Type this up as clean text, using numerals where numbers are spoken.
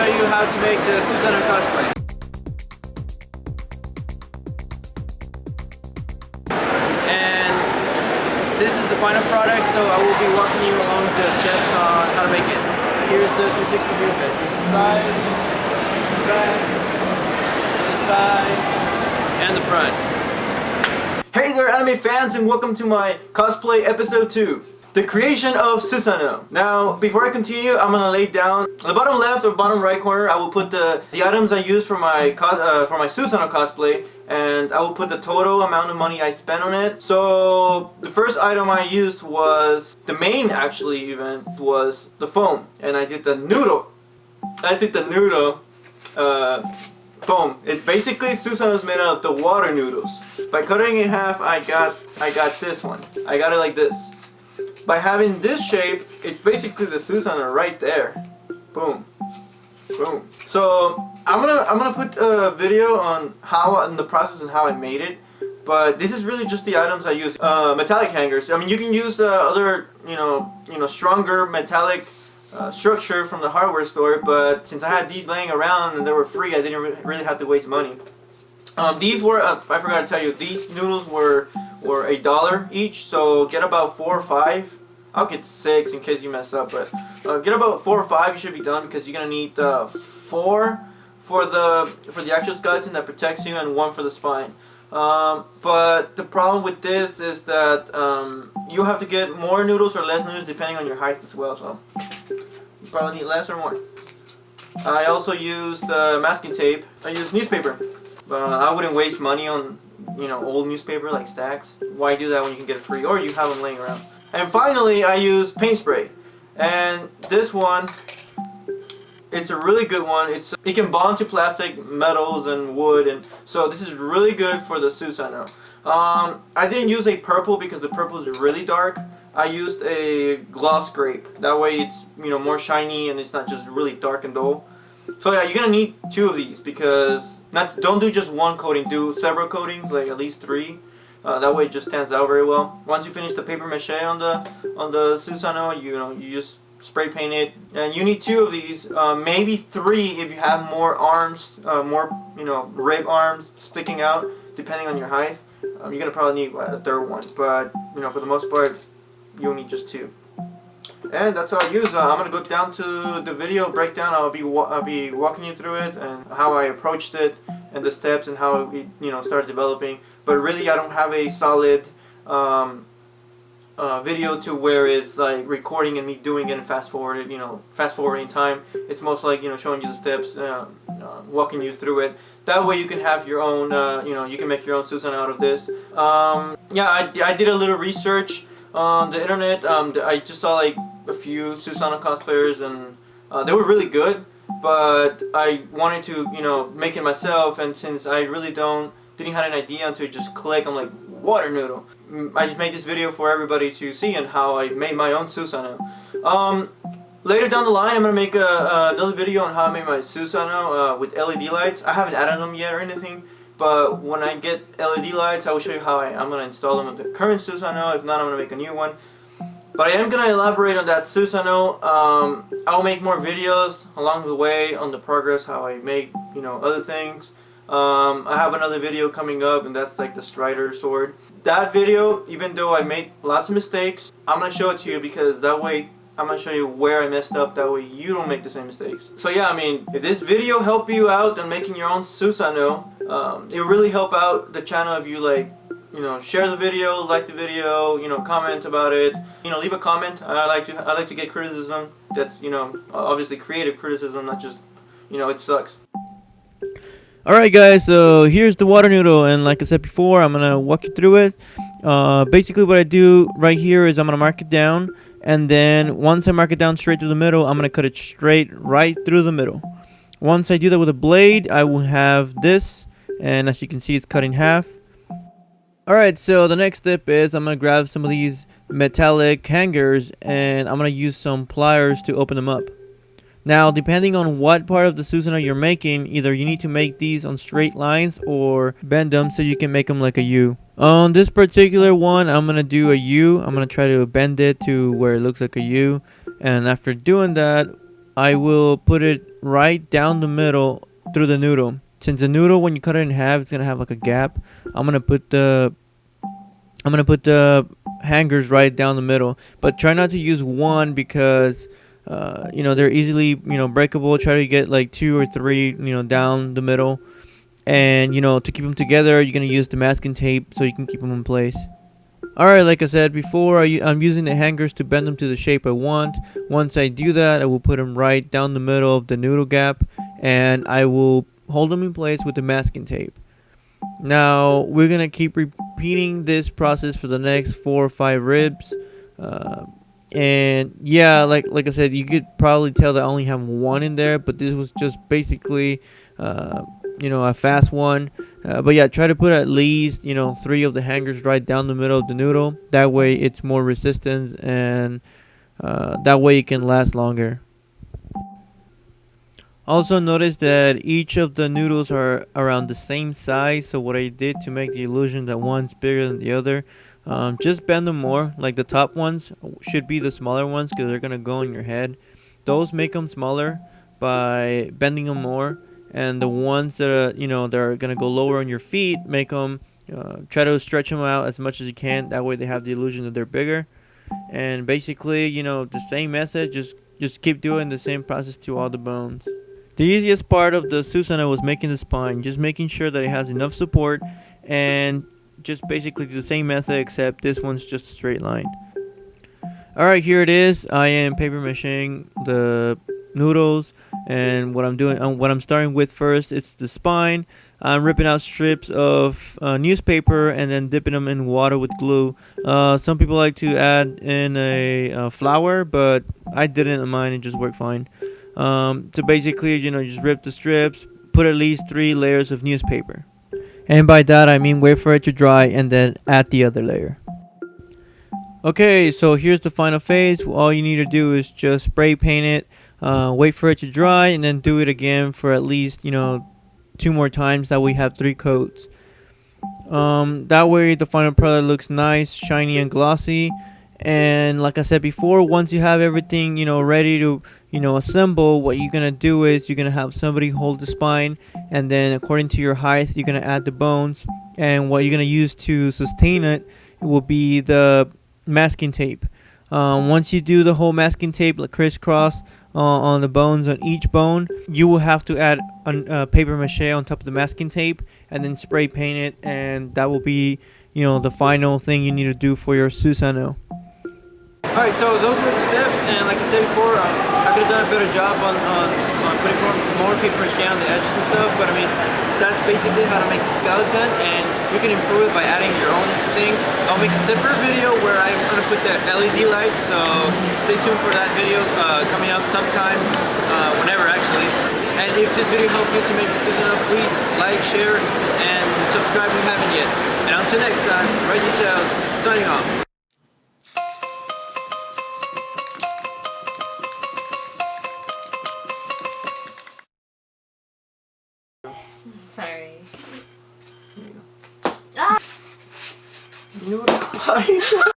show you how to make the Susanoo cosplay. And this is the final product, so I will be walking you along the steps on how to make it. Here's the 360 view of it. This is the side, the back, the side, and the front. Hey there, anime fans, and welcome to my cosplay episode 2. The creation of Susanoo. Now, before I continue, I'm gonna lay down on the bottom left or bottom right corner. I will put the items I use for my Susanoo cosplay, and I will put the total amount of money I spent on it. So the first item I used was the main, actually, event was the foam, and I did the noodle. Foam. It's basically Susanoo is made out of the water noodles. By cutting it in half, I got this one. I got it like this. By having this shape, it's basically the Susanoo right there. Boom, boom. So I'm gonna put a video on the process and how I made it. But this is really just the items I use. Metallic hangers. I mean, you can use the other, stronger metallic structure from the hardware store. But since I had these laying around and they were free, I didn't really have to waste money. These were, I forgot to tell you, these noodles were $1 each, so get about 4 or 5. I'll get 6 in case you mess up, but get about 4 or 5. You should be done because you're gonna need 4 for the actual skeleton that protects you and 1 for the spine. But the problem with this is that you have to get more noodles or less noodles depending on your height as well. So you probably need less or more. I also used masking tape. I used newspaper. I wouldn't waste money on old newspaper like stacks. Why do that when you can get it free or you have them laying around? And finally, I use paint spray. And this one, it's a really good one. It can bond to plastic, metals, and wood, and so this is really good for the Susanoo. I didn't use a purple because the purple is really dark. I used a gloss grape. That way, it's more shiny and it's not just really dark and dull. So yeah, you're gonna need 2 of these because don't do just 1 coating. Do several coatings, like at least 3. That way it just stands out very well. Once you finish the paper-mâché on the Susanoo, you just spray paint it, and you need 2 of these, maybe 3 if you have more arms, more rib arms sticking out, depending on your height. You're gonna probably need a 3rd one, but for the most part, you'll need just 2. And that's all I use. I'm gonna go down to the video breakdown. I'll be walking you through it and how I approached it and the steps and how it started developing. But really, I don't have a solid video to where it's like recording and me doing it and fast forwarding time. It's most like showing you the steps, walking you through it. That way you can have your own, you can make your own Susanoo out of this. Yeah, I did a little research on the internet. I just saw like a few Susanoo cosplayers, and they were really good. But I wanted to, make it myself, and since I really didn't have an idea until it just click, I'm like, water noodle. I just made this video for everybody to see and how I made my own Susanoo. Later down the line, I'm gonna make another video on how I made my Susanoo with LED lights. I haven't added them yet or anything. But when I get LED lights, I will show you how I'm going to install them on the current Susanoo. If not, I'm going to make a new one. But I am going to elaborate on that Susanoo. I'll make more videos along the way on the progress, how I make, other things. I have another video coming up, and that's like the Strider sword. That video, even though I made lots of mistakes, I'm going to show it to you because that way I'm going to show you where I messed up, that way you don't make the same mistakes. So yeah, I mean, if this video helped you out on making your own Susanoo, it will really help out the channel if you share the video, like the video, comment about it, leave a comment. I like to get criticism. That's, obviously creative criticism, not just, it sucks. Alright guys, so here's the water noodle, and like I said before, I'm gonna walk you through it. Basically what I do right here is I'm gonna mark it down, and then once I mark it down straight through the middle, I'm gonna cut it straight right through the middle. Once I do that with a blade, I will have this, and as you can see, it's cut in half. Alright, so the next step is I'm gonna grab some of these metallic hangers, and I'm gonna use some pliers to open them up. Now, depending on what part of the Susanoo you're making, either you need to make these on straight lines or bend them so you can make them like a U. On this particular one, I'm going to do a U. I'm going to try to bend it to where it looks like a U. And after doing that, I will put it right down the middle through the noodle. Since the noodle, when you cut it in half, it's gonna have like a gap. I'm gonna put the hangers right down the middle, but try not to use one because they're easily breakable. Try to get like 2 or 3 down the middle, and to keep them together, you're gonna use the masking tape so you can keep them in place. Alright, like I said before, I'm using the hangers to bend them to the shape I want. Once I do that, I will put them right down the middle of the noodle gap, and I will hold them in place with the masking tape. Now we're gonna keep repeating this process for the next 4 or 5 ribs, and yeah, like I said, you could probably tell that I only have one in there, but this was just basically a fast one. But yeah, try to put at least 3 of the hangers right down the middle of the noodle. That way it's more resistance, and that way it can last longer. Also notice that each of the noodles are around the same size, so what I did to make the illusion that one's bigger than the other, just bend them more. Like the top ones should be the smaller ones because they're gonna go on your head. Those make them smaller by bending them more, and the ones that are gonna go lower on your feet, make them try to stretch them out as much as you can. That way they have the illusion that they're bigger. And basically, the same method, just keep doing the same process to all the bones. The easiest part of the Susanoo was making the spine, just making sure that it has enough support, and just basically the same method except this one's just a straight line. Alright, here it is. I am paper-mâching the noodles, and what I'm starting with first, it's the spine. I'm ripping out strips of newspaper and then dipping them in water with glue. Some people like to add in a flour, but I didn't in mine, it just worked fine. So basically, just rip the strips, put at least 3 layers of newspaper. And by that, I mean wait for it to dry and then add the other layer. Okay, so here's the final phase. All you need to do is just spray paint it, wait for it to dry, and then do it again for at least, 2 more times. That way you have 3 coats. That way the final product looks nice, shiny, and glossy. And like I said before, once you have everything ready to assemble, what you're gonna do is you're gonna have somebody hold the spine, and then according to your height you're gonna add the bones, and what you're gonna use to sustain it will be the masking tape. Once you do the whole masking tape like crisscross on the bones, on each bone, you will have to add paper-mâché on top of the masking tape and then spray paint it, and that will be the final thing you need to do for your Susanoo. Alright, so those were the steps, and like I said before, I could have done a better job on putting more paper-mâché on the edges and stuff, but I mean, that's basically how to make the skeleton, and you can improve it by adding your own things. I'll make a separate video where I'm going to put the LED lights, so stay tuned for that video coming up sometime, whenever actually. And if this video helped you to make the Susanoo, please like, share, and subscribe if you haven't yet. And until next time, Rising Tales, signing off. Sorry. You know what?